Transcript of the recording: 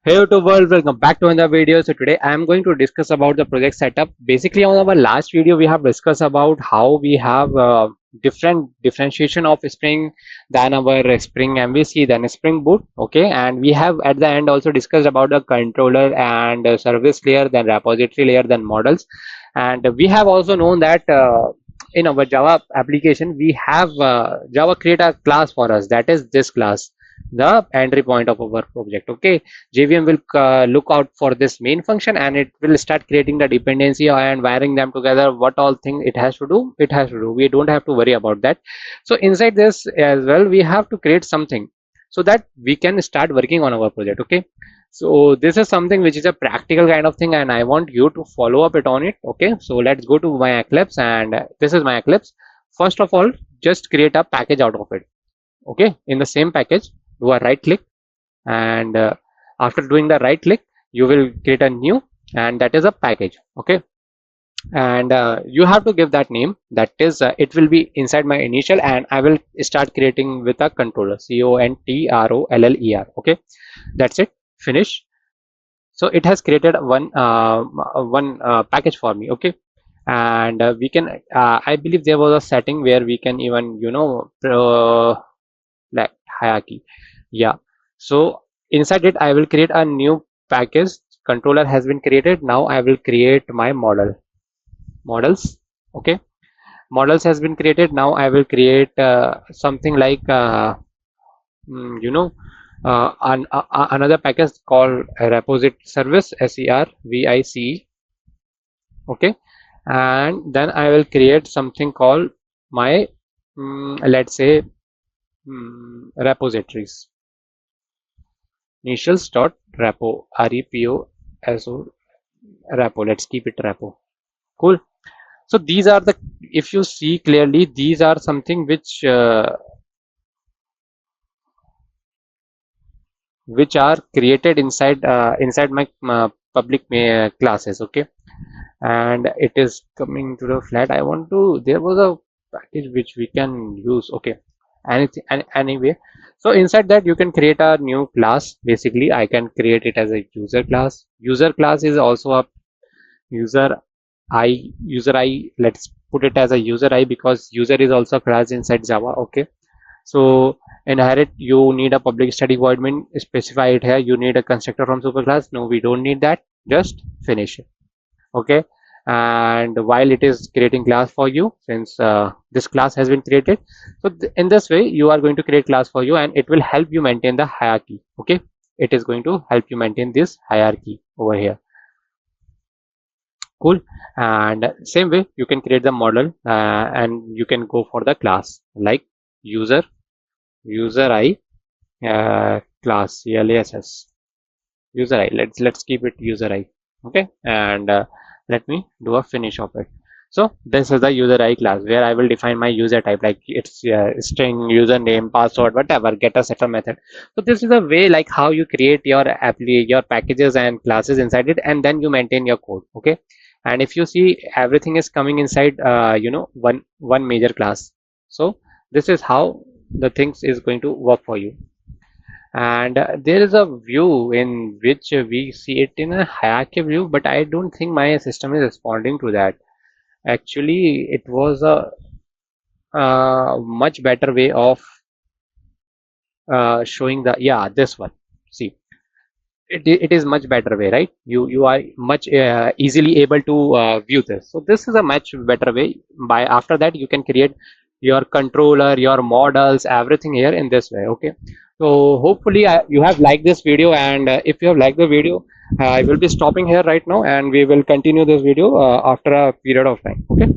Hey YouTube world, welcome back to another video. So today I am going to discuss about the project setup. Basically on our last video we have discussed about how we have different differentiation of Spring, than our Spring MVC, then Spring Boot. Okay, and we have at the end also discussed about the controller and service layer, then repository layer, then models. And we have also known that in our Java application we have Java create a class for us, that is this class, the entry point of our project. Okay, JVM will look out for this main function and it will start creating the dependency and wiring them together. What all thing it has to do, we don't have to worry about that. So inside this as well we have to create something so that we can start working on our project. Okay, so this is something which is a practical kind of thing and I want you to follow up it on it. Okay, so let's go to my Eclipse, and this is my Eclipse. First of all, just create a package out of it. Okay, in the same package do a right click, and after doing the right click you will create a new, and that is a package. Okay, and you have to give that name, that is it will be inside my initial, and I will start creating with a controller, controller. Okay, that's it, finish. So it has created one package for me. Okay, and we can I believe there was a setting where we can even like hierarchy. Yeah, so inside it I will create a new package. Controller has been created. Now I will create my models. Okay, models has been created. Now I will create something like mm, you know another package called repository service, service. Okay, and then I will create something called my let's say repositories, initials dot repo, repo repo. Let's keep it repo. Cool. So these are the, if you see clearly, these are something which are created inside my public classes. Okay, and it is coming to the flat. I want to, there was a package which we can use. Okay, anything anyway, so inside that you can create a new class. Basically I can create it as a user class. User class is also a user user I, let's put it as a user I because user is also a class inside Java. Okay, so inherit, you need a public static void main, specify it here. You need a constructor from superclass. No, we don't need that, just finish it. Okay, and while it is creating class for you, since this class has been created, so in this way you are going to create class for you and it will help you maintain the hierarchy. Okay, it is going to help you maintain this hierarchy over here. Cool. And same way you can create the model and you can go for the class like user I class aliases user I. Let's keep it user I. Okay, and let me do a finish of it. So this is the user I class where I will define my user type, like it's string, username, password, whatever, getter, setter method. So this is the way like how you create your your packages and classes inside it, and then you maintain your code. Okay, and if you see, everything is coming inside one major class. So this is how the things is going to work for you. And there is a view in which we see it in a hierarchy view, but I don't think my system is responding to that. Actually it was a much better way of showing the, yeah, this one. See, it is much better way, right? You are much easily able to view this. So this is a much better way. By after that you can create your controller, your models, everything here in this way. Okay, so hopefully you have liked this video, and if you have liked the video, I will be stopping here right now and we will continue this video after a period of time. Okay.